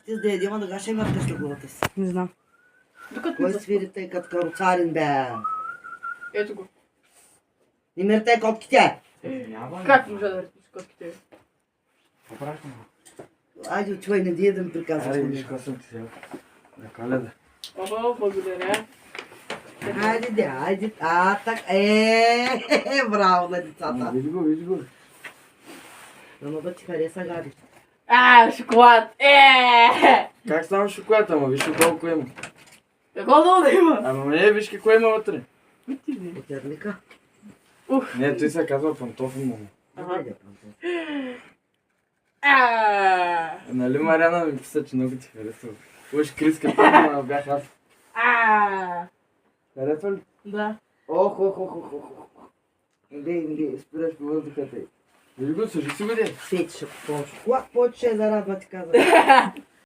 Ти да ядем, да ще имат къща главата си. Не знам. Кой свири тъй като каруцарин, бе? Ето го. Не миртай котките! Как може да речеш котките? Попрашно. Айде, чувай, не дие да ми приказваш. Аре, виж какво съм ти сега. На Коледа. О, благодаря. Айде. Так. Браво на децата. Виж го. Дано да ти хареса, Габи. Шоколад. Как става шоколад, ама виж колко има. Какво долу да има? Ама не, виж какво има вътре. Отерлика. Не, той се казва пантофи, мамо. Нали Мариана ми писа, че много ти харесва. Уж Криска, това бях аз. Харесва ли? Да. Ох. Иди, спираш по въздуха тъй. Виж го, служи си го де. Пет ще купувам шоколад, повече ще зарадва, ти казвам.